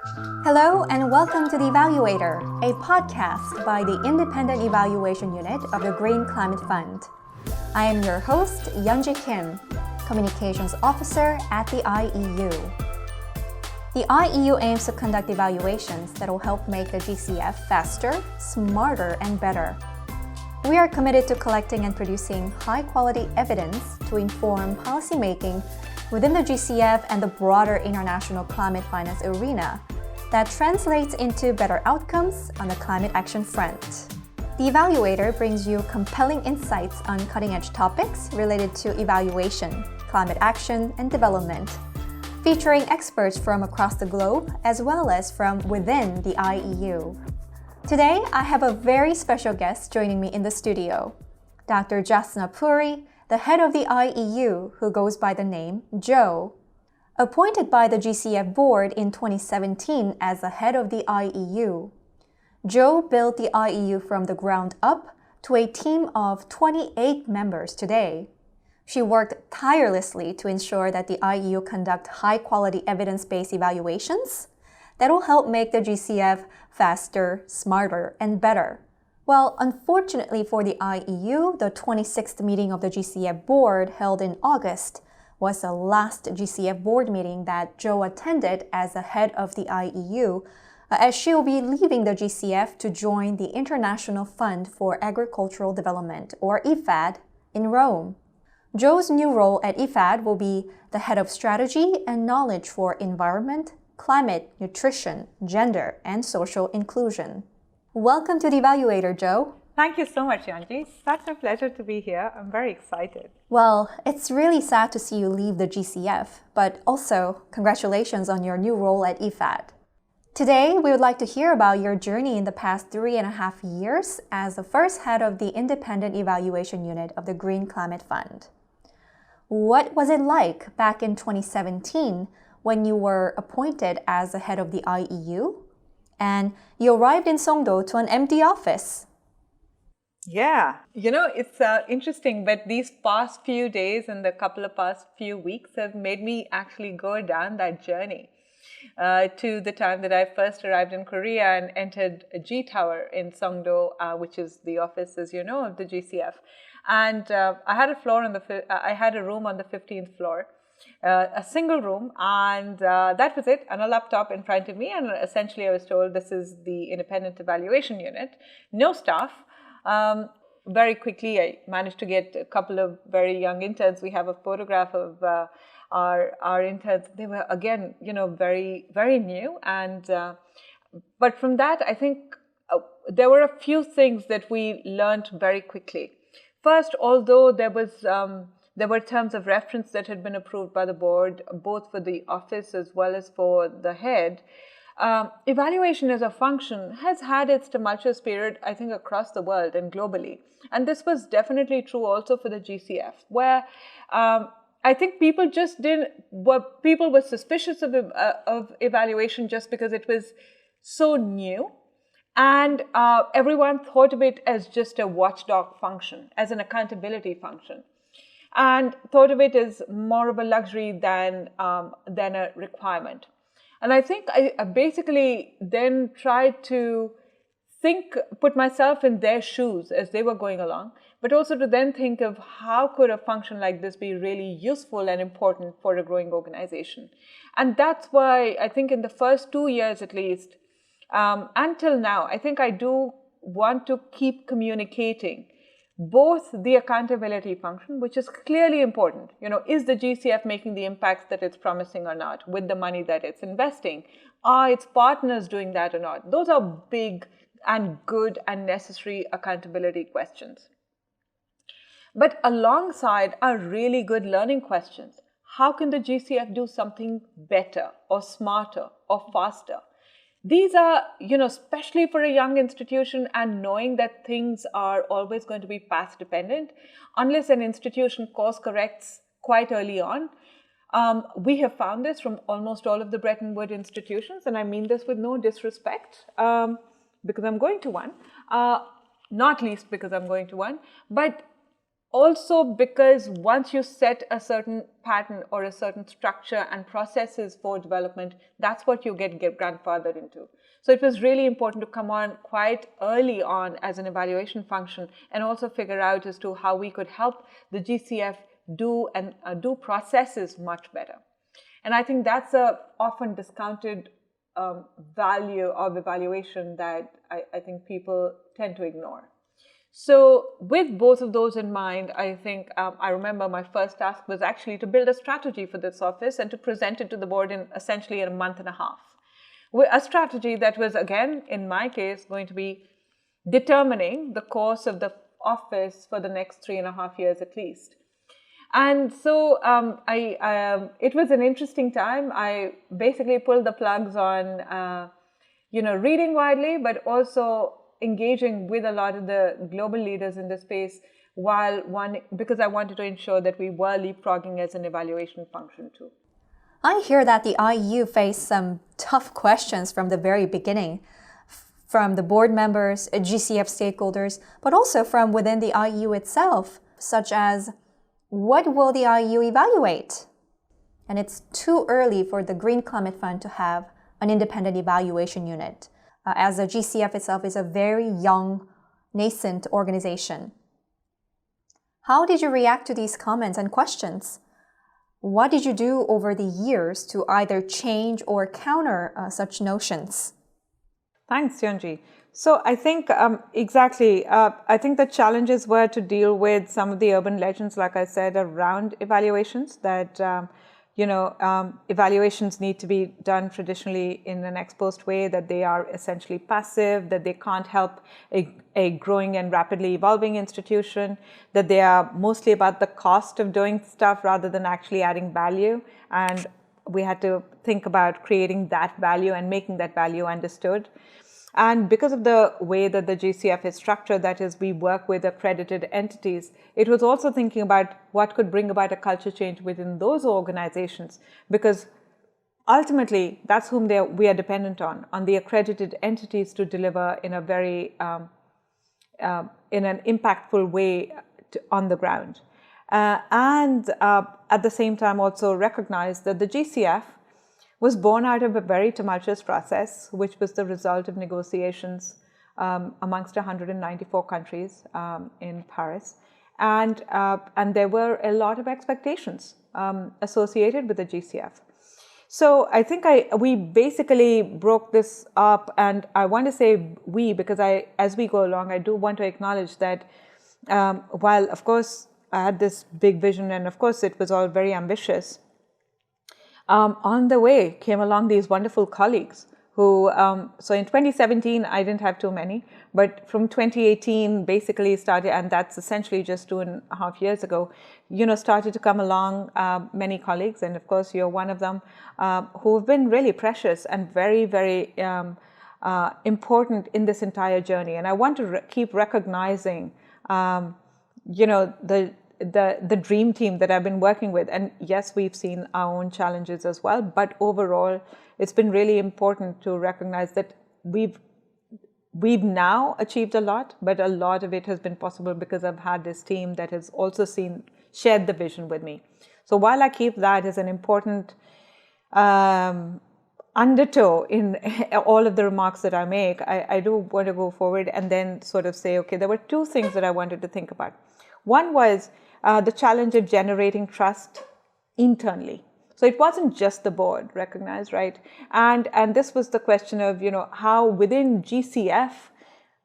Hello and welcome to the Evaluator, a podcast by the Independent Evaluation Unit of the Green Climate Fund. I am your host, Yeonji Kim, Communications Officer at the IEU. The IEU aims to conduct evaluations that will help make the GCF faster, smarter, and better. We are committed to collecting and producing high-quality evidence to inform policymaking within the GCF and the broader international climate finance arena that translates into better outcomes on the climate action front. The Evaluator brings you compelling insights on cutting-edge topics related to evaluation, climate action, and development, featuring experts from across the globe as well as from within the IEU. Today, I have a very special guest joining me in the studio, Dr. Jyotsna Puri, the head of the IEU, who goes by the name Joe. Appointed by the GCF Board in 2017 as the head of the IEU, Joe built the IEU from the ground up to a team of 28 members today. She worked tirelessly to ensure that the IEU conduct high-quality evidence-based evaluations that will help make the GCF faster, smarter, and better. Well, unfortunately for the IEU, the 26th meeting of the GCF Board held in August was the last GCF Board meeting that Joe attended as the head of the IEU, as she will be leaving the GCF to join the International Fund for Agricultural Development, or IFAD, in Rome. Joe's new role at IFAD will be the head of strategy and knowledge for environment, climate, nutrition, gender, and social inclusion. Welcome to the Evaluator, Joe. Thank you so much, Yeonji. Such a pleasure to be here. I'm very excited. Well, it's really sad to see you leave the GCF, but also congratulations on your new role at IFAD. Today, we would like to hear about your journey in the past 3.5 years as the first head of the Independent Evaluation Unit of the Green Climate Fund. What was it like back in 2017 when you were appointed as the head of the IEU? And you arrived in Songdo to an empty office. Yeah, it's interesting, but these past few days and the past few weeks have made me actually go down that journey to the time that I first arrived in Korea and entered a G Tower in Songdo, which is the office, as you know, of the GCF. And I had a room on the 15th floor. A single room, and that was it, and a laptop in front of me, and essentially I was told this is the Independent Evaluation Unit, no staff. Very quickly I managed to get a couple of very young interns. We have a photograph of our interns. They were again, very, very new, and but from that I think there were a few things that we learned very quickly. First, although there were terms of reference that had been approved by the board, both for the office as well as for the head. Evaluation as a function has had its tumultuous period, I think, across the world and globally. And this was definitely true also for the GCF, where I think people were suspicious of evaluation just because it was so new. And everyone thought of it as just a watchdog function, as an accountability function, and thought of it as more of a luxury than a requirement. And I think I basically then tried to put myself in their shoes as they were going along, but also to then think of how could a function like this be really useful and important for a growing organization. And that's why I think in the first 2 years at least, until now, I think I do want to keep communicating both the accountability function, which is clearly important. Is the GCF making the impacts that it's promising or not with the money that it's investing? Are its partners doing that or not? Those are big and good and necessary accountability questions. But alongside are really good learning questions. How can the GCF do something better or smarter or faster? These are, especially for a young institution and knowing that things are always going to be path dependent, unless an institution course corrects quite early on. We have found this from almost all of the Bretton Woods institutions, and I mean this with no disrespect, because I'm going to one, not least because I'm going to one, but also because once you set a certain pattern or a certain structure and processes for development, that's what you get grandfathered into. So it was really important to come on quite early on as an evaluation function and also figure out as to how we could help the GCF do processes much better. And I think that's a often discounted value of evaluation that I think people tend to ignore. So with both of those in mind, I think I remember my first task was actually to build a strategy for this office and to present it to the board in essentially a month and a half. A strategy that was, again, in my case, going to be determining the course of the office for the next 3.5 years at least. And so it was an interesting time. I basically pulled the plugs on, reading widely, but also engaging with a lot of the global leaders in the space because I wanted to ensure that we were leapfrogging as an evaluation function too. I hear that the IEU faced some tough questions from the very beginning, from the board members, GCF stakeholders, but also from within the IEU itself, such as, what will the IEU evaluate? And it's too early for the Green Climate Fund to have an independent evaluation unit, as the GCF itself is a very young, nascent organization. How did you react to these comments and questions? What did you do over the years to either change or counter such notions? Thanks, Yonji. So I think exactly, I think the challenges were to deal with some of the urban legends, like I said, around evaluations, that evaluations need to be done traditionally in an ex post way, that they are essentially passive, that they can't help a growing and rapidly evolving institution, that they are mostly about the cost of doing stuff rather than actually adding value. And we had to think about creating that value and making that value understood. And because of the way that the GCF is structured, that is, we work with accredited entities, it was also thinking about what could bring about a culture change within those organizations, because ultimately that's whom we are dependent on the accredited entities to deliver in a very in an impactful way on the ground. And at the same time also recognize that the GCF was born out of a very tumultuous process, which was the result of negotiations amongst 194 countries in Paris. And there were a lot of expectations associated with the GCF. So I think we basically broke this up, and I want to say we, because as we go along, I do want to acknowledge that while, of course, I had this big vision, and of course, it was all very ambitious, on the way came along these wonderful colleagues who, so in 2017, I didn't have too many, but from 2018 basically started, and that's essentially just 2.5 years ago, started to come along many colleagues, and of course you're one of them, who have been really precious and very, very important in this entire journey. And I want to keep recognizing, the dream team that I've been working with. And yes, we've seen our own challenges as well, but overall, it's been really important to recognize that we've now achieved a lot, but a lot of it has been possible because I've had this team that has also shared the vision with me. So while I keep that as an important undertow in all of the remarks that I make, I do want to go forward and then sort of say, okay, there were two things that I wanted to think about. One was the challenge of generating trust internally. So it wasn't just the board recognized, right? And this was the question of, how within GCF,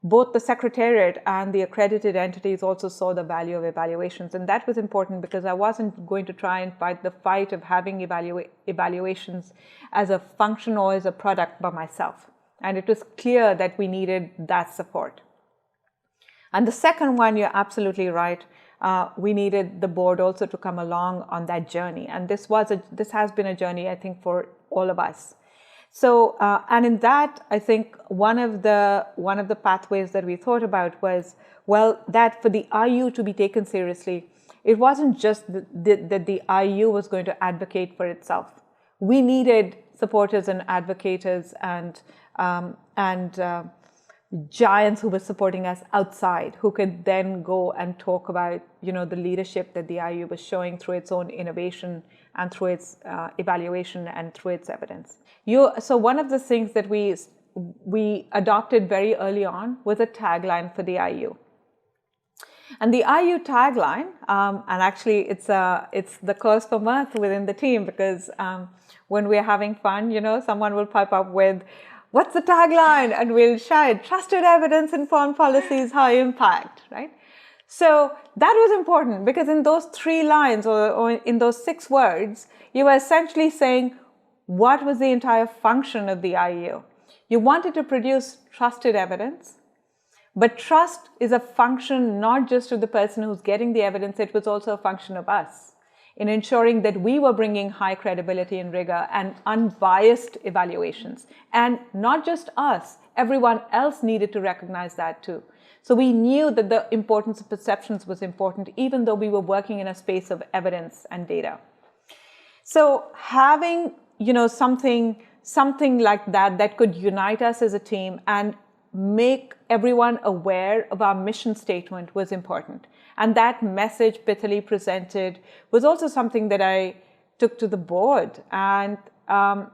both the secretariat and the accredited entities also saw the value of evaluations. And that was important because I wasn't going to try and fight the fight of having evaluations as a function or as a product by myself. And it was clear that we needed that support. And the second one, you're absolutely right. We needed the board also to come along on that journey. And this has been a journey, I think, for all of us. So, and in that, I think one of the pathways that we thought about was, well, that for the IEU to be taken seriously, it wasn't just that the IEU was going to advocate for itself. We needed supporters and advocates and giants who were supporting us outside, who could then go and talk about, the leadership that the IEU was showing through its own innovation and through its evaluation and through its evidence. So one of the things that we adopted very early on was a tagline for the IEU. And the IEU tagline, and actually it's the cause for mirth within the team, because when we're having fun, someone will pipe up with, "What's the tagline?" And we'll shout, "Trusted evidence, informed policies, high impact," right? So that was important, because in those 3 lines or in those 6 words, you were essentially saying what was the entire function of the IEU. You wanted to produce trusted evidence, but trust is a function not just of the person who's getting the evidence, it was also a function of us in ensuring that we were bringing high credibility and rigor and unbiased evaluations. And not just us, everyone else needed to recognize that too. So we knew that the importance of perceptions was important, even though we were working in a space of evidence and data. So having, something like that could unite us as a team and make everyone aware of our mission statement was important. And that message Pitali presented was also something that I took to the board, and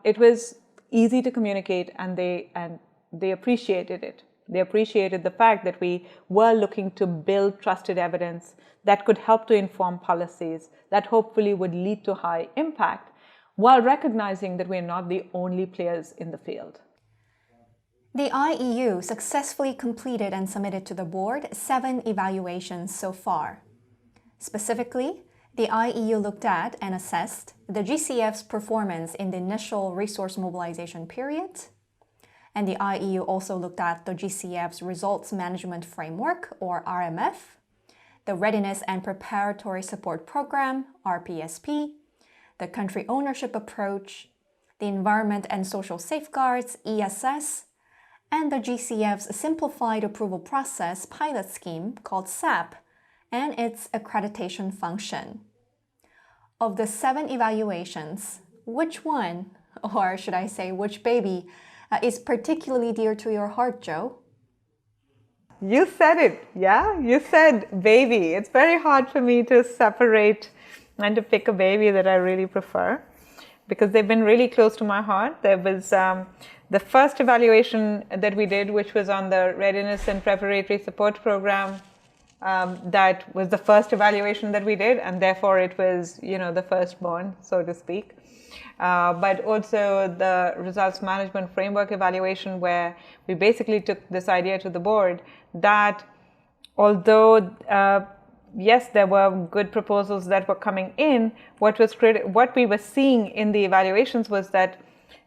it was easy to communicate, and they appreciated it. They appreciated the fact that we were looking to build trusted evidence that could help to inform policies that hopefully would lead to high impact, while recognizing that we're not the only players in the field. The IEU successfully completed and submitted to the board 7 evaluations so far. Specifically, the IEU looked at and assessed the GCF's performance in the initial resource mobilization period, and the IEU also looked at the GCF's Results Management Framework, or RMF, the Readiness and Preparatory Support Program, RPSP, the Country Ownership Approach, the Environment and Social Safeguards, ESS, and the GCF's Simplified Approval Process pilot scheme called SAP, and its accreditation function. Of the 7 evaluations, which one, or should I say which baby, is particularly dear to your heart, Joe? You said it, yeah? You said baby. It's very hard for me to separate and to pick a baby that I really prefer, because they've been really close to my heart. There was the first evaluation that we did, which was on the Readiness and Preparatory Support Program. That was the first evaluation that we did, and therefore it was, the firstborn, so to speak. But also the Results Management Framework evaluation, where we basically took this idea to the board that although yes, there were good proposals that were coming in, what we were seeing in the evaluations was that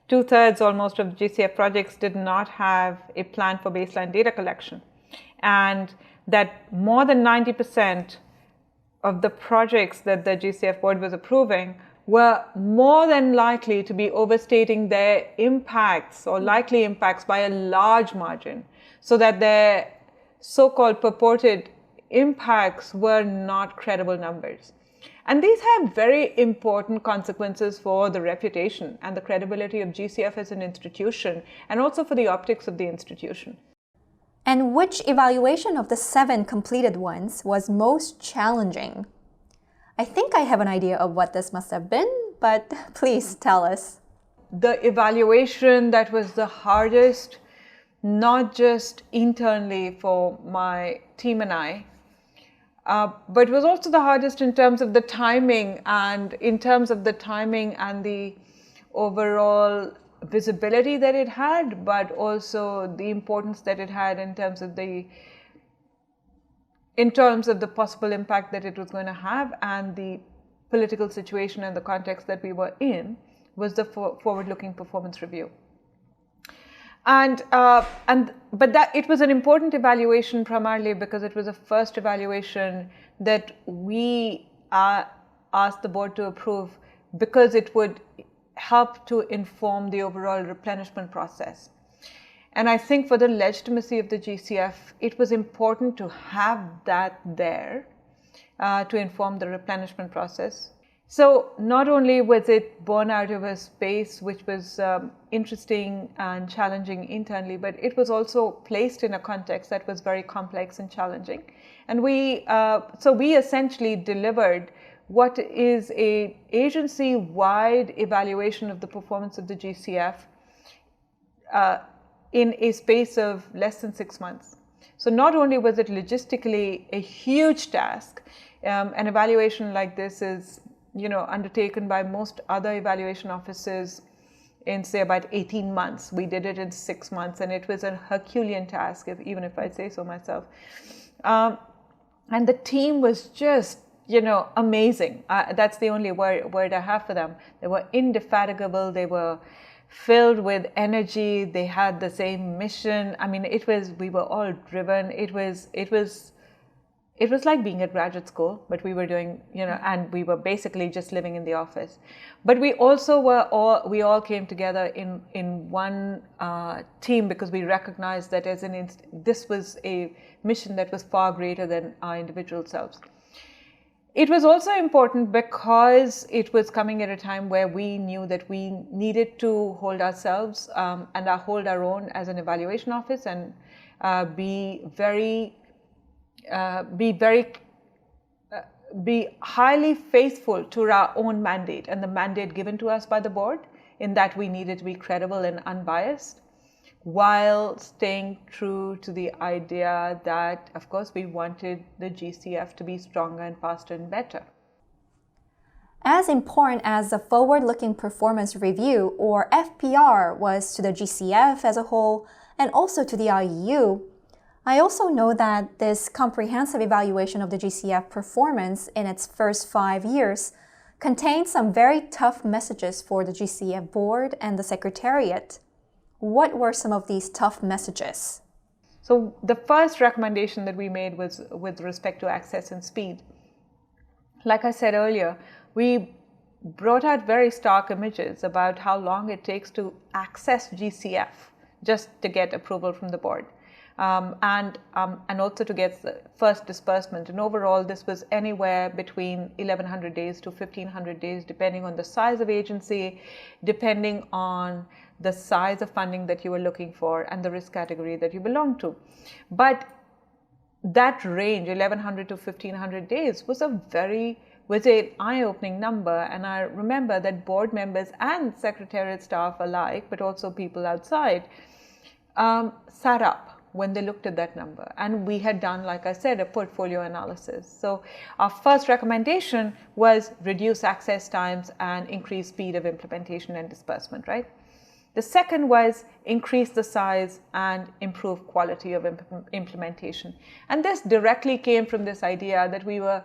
2/3 almost of GCF projects did not have a plan for baseline data collection, and that more than 90% of the projects that the GCF board was approving were more than likely to be overstating their impacts or likely impacts by a large margin, so that their so-called purported impacts were not credible numbers. And these have very important consequences for the reputation and the credibility of GCF as an institution, and also for the optics of the institution. And which evaluation of the 7 completed ones was most challenging? I think I have an idea of what this must have been, but please tell us. The evaluation that was the hardest, not just internally for my team and I, but it was also the hardest in terms of the timing and the overall visibility that it had, but also the importance that it had in terms of the possible impact that it was going to have, and the political situation and the context that we were in, was the forward-looking performance review. But that it was an important evaluation primarily because it was the first evaluation that we asked the board to approve, because it would help to inform the overall replenishment process. And I think for the legitimacy of the GCF, it was important to have that there to inform the replenishment process. So not only was it born out of a space which was interesting and challenging internally, but it was also placed in a context that was very complex and challenging. And we essentially delivered what is a agency-wide evaluation of the performance of the GCF in a space of less than 6 months. So not only was it logistically a huge task, an evaluation like this is undertaken by most other evaluation offices in, say, about 18 months. We did it in 6 months, and it was a Herculean task, even if I say so myself. And the team was just, amazing. That's the only word I have for them. They were indefatigable. They were filled with energy. They had the same mission. I mean, we were all driven. It was like being at graduate school, but we were doing, and we were basically just living in the office. But we also we all came together in one team, because we recognized that this was a mission that was far greater than our individual selves. It was also important because it was coming at a time where we knew that we needed to hold ourselves and hold our own as an evaluation office, and be highly faithful to our own mandate and the mandate given to us by the board, in that we needed to be credible and unbiased, while staying true to the idea that, of course, we wanted the GCF to be stronger and faster and better. As important as the Forward-Looking Performance Review, or FPR, was to the GCF as a whole, and also to the IEU, I also know that this comprehensive evaluation of the GCF performance in its first 5 years contained some very tough messages for the GCF Board and the Secretariat. What were some of these tough messages? So the first recommendation that we made was with respect to access and speed. Like I said earlier, we brought out very stark images about how long it takes to access GCF just to get approval from the board. And also to get the first disbursement. And overall, this was anywhere between 1,100 days to 1,500 days, depending on the size of agency, depending on the size of funding that you were looking for, and the risk category that you belong to. But that range, 1,100 to 1,500 days, was an eye-opening number. And I remember that board members and secretariat staff alike, but also people outside, sat up when they looked at that number. And we had done, like I said, a portfolio analysis. So our first recommendation was reduce access times and increase speed of implementation and disbursement, right? The second was increase the size and improve quality of implementation. And this directly came from this idea that we were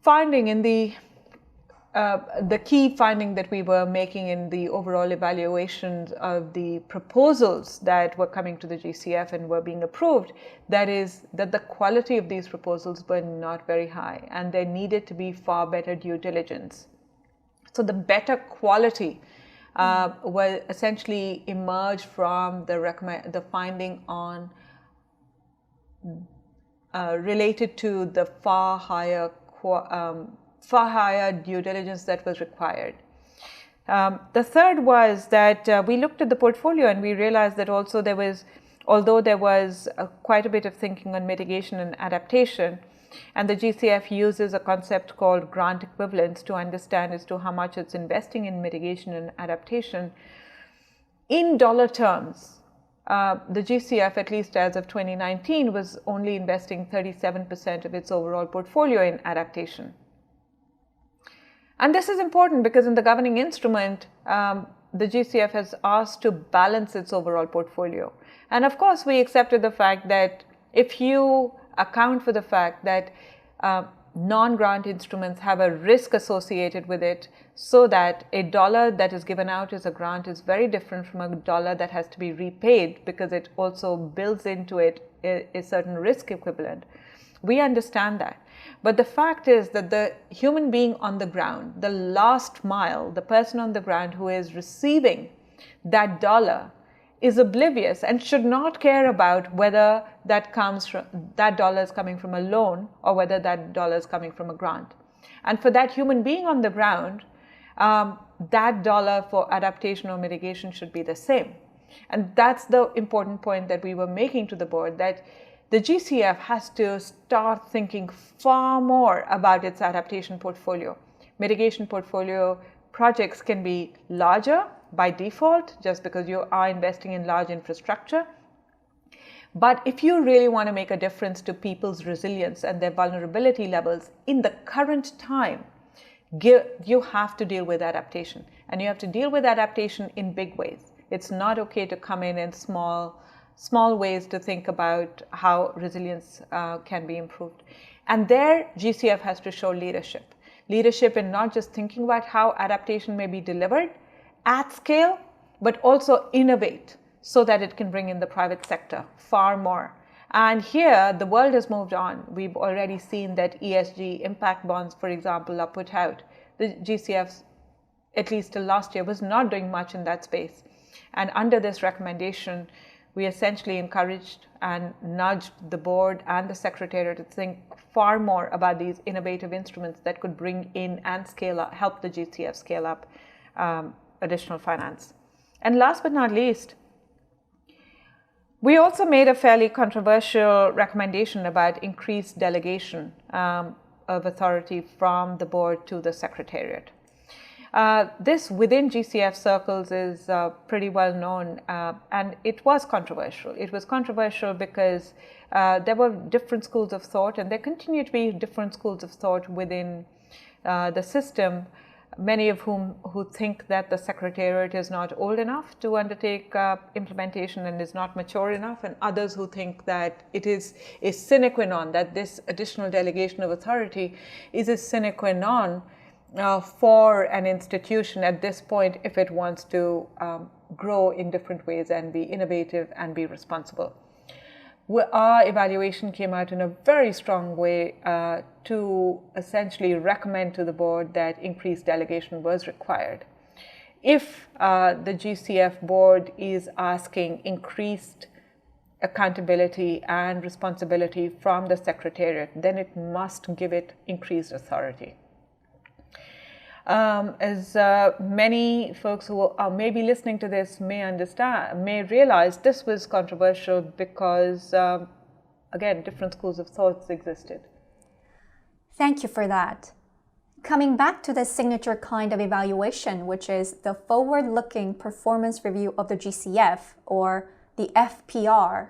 finding in the key finding that we were making in the overall evaluations of the proposals that were coming to the GCF and were being approved, that is, that the quality of these proposals were not very high, and there needed to be far better due diligence. So the better quality will essentially emerge from the finding on related to the far higher due diligence that was required. The third was that we looked at the portfolio and we realized that also although there was quite a bit of thinking on mitigation and adaptation, and the GCF uses a concept called grant equivalence to understand as to how much it's investing in mitigation and adaptation. In dollar terms, the GCF, at least as of 2019, was only investing 37% of its overall portfolio in adaptation. And this is important because in the governing instrument, the GCF has asked to balance its overall portfolio. And of course, we accepted the fact that if you account for the fact that non-grant instruments have a risk associated with it, so that a dollar that is given out as a grant is very different from a dollar that has to be repaid, because it also builds into it a certain risk equivalent. We understand that. But the fact is that the human being on the ground, the last mile, the person on the ground who is receiving that dollar, is oblivious and should not care about whether that dollar is coming from a loan or whether that dollar is coming from a grant. And for that human being on the ground, that dollar for adaptation or mitigation should be the same. And that's the important point that we were making to the board, that the GCF has to start thinking far more about its adaptation portfolio. Mitigation portfolio projects can be larger by default, just because you are investing in large infrastructure. But if you really want to make a difference to people's resilience and their vulnerability levels in the current time, you have to deal with adaptation. And you have to deal with adaptation in big ways. It's not okay to come in small ways to think about how resilience can be improved. And there, GCF has to show leadership. Leadership in not just thinking about how adaptation may be delivered at scale, but also innovate so that it can bring in the private sector far more. And here, the world has moved on. We've already seen that ESG impact bonds, for example, are put out. The GCF, at least till last year, was not doing much in that space. And under this recommendation, we essentially encouraged and nudged the board and the secretariat to think far more about these innovative instruments that could bring in and scale up, help the GCF scale up additional finance. And last but not least, we also made a fairly controversial recommendation about increased delegation of authority from the board to the secretariat. This within GCF circles is pretty well known, and it was controversial. It was controversial because there were different schools of thought, and there continue to be different schools of thought within the system, many of who think that the secretariat is not old enough to undertake implementation and is not mature enough, and others who think that it is a sine qua non, that this additional delegation of authority is a sine qua non for an institution at this point if it wants to grow in different ways and be innovative and be responsible. Our evaluation came out in a very strong way to essentially recommend to the board that increased delegation was required. If the GCF board is asking increased accountability and responsibility from the secretariat, then it must give it increased authority. As many folks who are maybe listening to this may realize, this was controversial because, again, different schools of thoughts existed. Thank you for that. Coming back to the signature kind of evaluation, which is the forward-looking performance review of the GCF, or the FPR.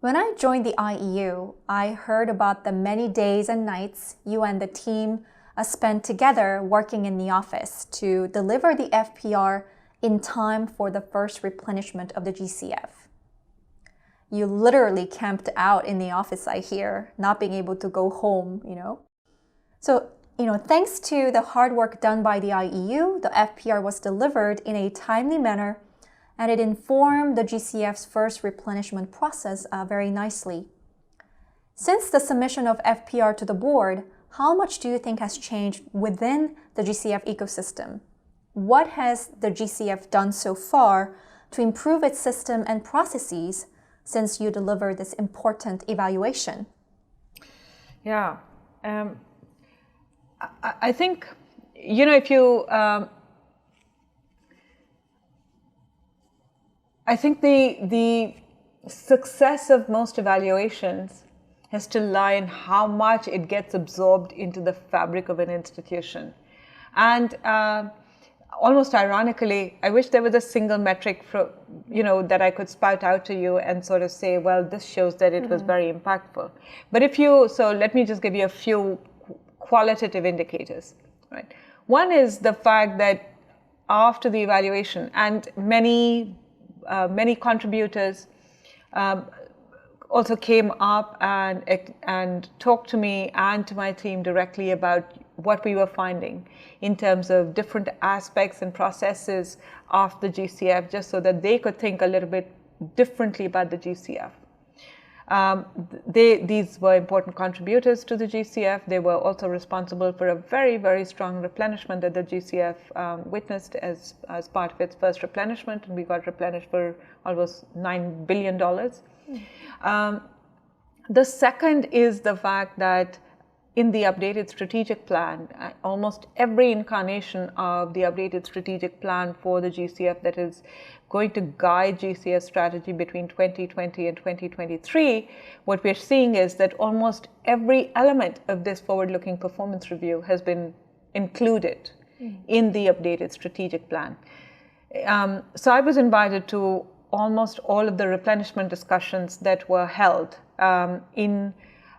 When I joined the IEU, I heard about the many days and nights you and the team spent together working in the office to deliver the FPR in time for the first replenishment of the GCF. You literally camped out in the office, I hear, not being able to go home, So, thanks to the hard work done by the IEU, the FPR was delivered in a timely manner, and it informed the GCF's first replenishment process very nicely. Since the submission of FPR to the board, how much do you think has changed within the GCF ecosystem? What has the GCF done so far to improve its system and processes since you delivered this important evaluation? Yeah, I think, if you, I think the success of most evaluations has to lie in how much it gets absorbed into the fabric of an institution. And almost ironically, I wish there was a single metric for, that I could spout out to you and sort of say, well, this shows that it was very impactful. But so let me just give you a few qualitative indicators, right? One is the fact that after the evaluation, and many contributors also came up and talked to me and to my team directly about what we were finding in terms of different aspects and processes of the GCF, just so that they could think a little bit differently about the GCF. These were important contributors to the GCF. They were also responsible for a very, very strong replenishment that the GCF witnessed as part of its first replenishment, and we got replenished for almost $9 billion. The second is the fact that in the updated strategic plan, almost every incarnation of the updated strategic plan for the GCF that is going to guide GCF strategy between 2020 and 2023, what we're seeing is that almost every element of this forward-looking performance review has been included in the updated strategic plan. So I was invited to almost all of the replenishment discussions that were held in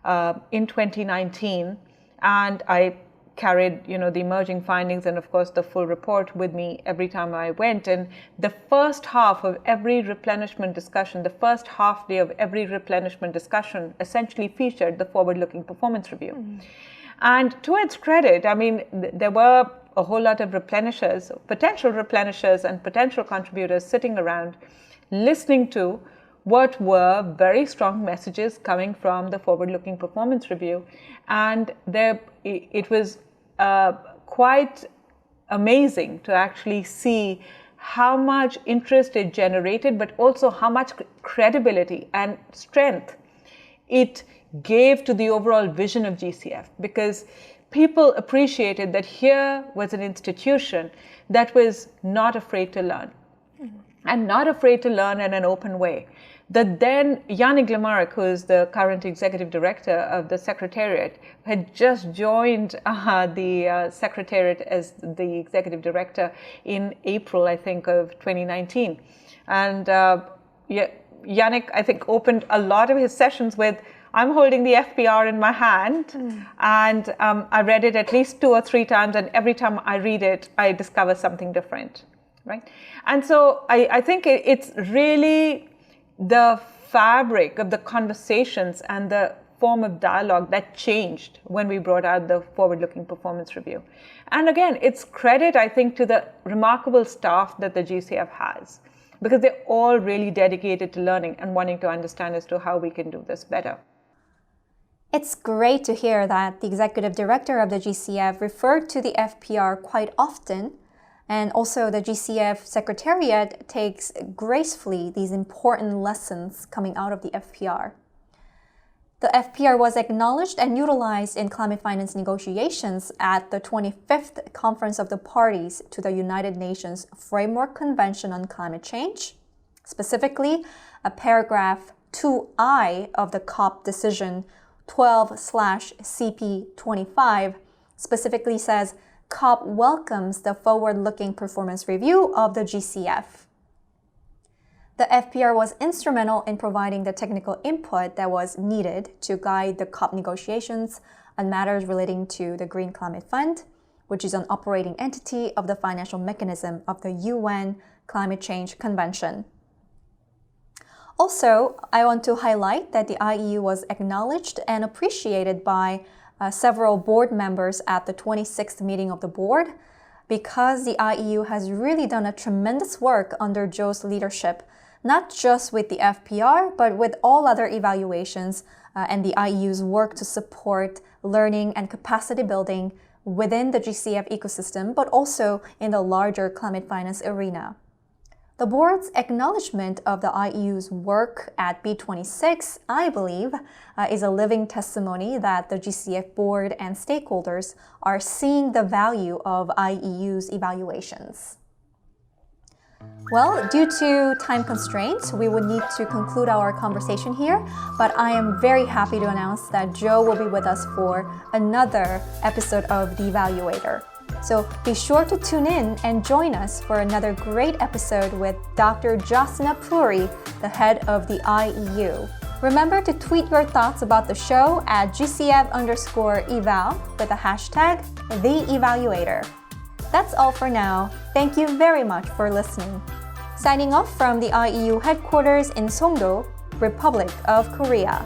2019, and I carried, the emerging findings and of course the full report with me every time I went. And the first half of every replenishment discussion, the first half day of every replenishment discussion essentially featured the forward-looking performance review. And to its credit, there were a whole lot of potential replenishers and potential contributors sitting around listening to what were very strong messages coming from the forward-looking performance review. And it was quite amazing to actually see how much interest it generated, but also how much credibility and strength it gave to the overall vision of GCF, because people appreciated that here was an institution that was not afraid to learn, and not afraid to learn in an open way. That then Yannick Lemarck, who is the current executive director of the Secretariat, had just joined the Secretariat as the executive director in April, I think, of 2019. And Yannick, I think, opened a lot of his sessions with, I'm holding the FPR in my hand, and I read it at least 2 or 3 times, and every time I read it, I discover something different, right? And so I think it's really the fabric of the conversations and the form of dialogue that changed when we brought out the forward-looking performance review. And again, it's credit, I think, to the remarkable staff that the GCF has, because they're all really dedicated to learning and wanting to understand as to how we can do this better. It's great to hear that the executive director of the GCF referred to the FPR quite often, and also the GCF Secretariat takes gracefully these important lessons coming out of the FPR. The FPR was acknowledged and utilized in climate finance negotiations at the 25th Conference of the Parties to the United Nations Framework Convention on Climate Change. Specifically, a paragraph 2I of the COP decision 12/CP25 specifically says, COP welcomes the forward-looking performance review of the GCF. The FPR was instrumental in providing the technical input that was needed to guide the COP negotiations on matters relating to the Green Climate Fund, which is an operating entity of the financial mechanism of the UN Climate Change Convention. Also, I want to highlight that the IEU was acknowledged and appreciated by several board members at the 26th meeting of the board, because the IEU has really done a tremendous work under Joe's leadership, not just with the FPR, but with all other evaluations and the IEU's work to support learning and capacity building within the GCF ecosystem, but also in the larger climate finance arena. The board's acknowledgement of the IEU's work at B26, I believe, is a living testimony that the GCF board and stakeholders are seeing the value of IEU's evaluations. Well, due to time constraints, we would need to conclude our conversation here, but I am very happy to announce that Joe will be with us for another episode of The Evaluator. So be sure to tune in and join us for another great episode with Dr. Jyotsna Puri, the head of the IEU. Remember to tweet your thoughts about the show at GCF_eval with the hashtag #TheEvaluator. That's all for now. Thank you very much for listening. Signing off from the IEU headquarters in Songdo, Republic of Korea.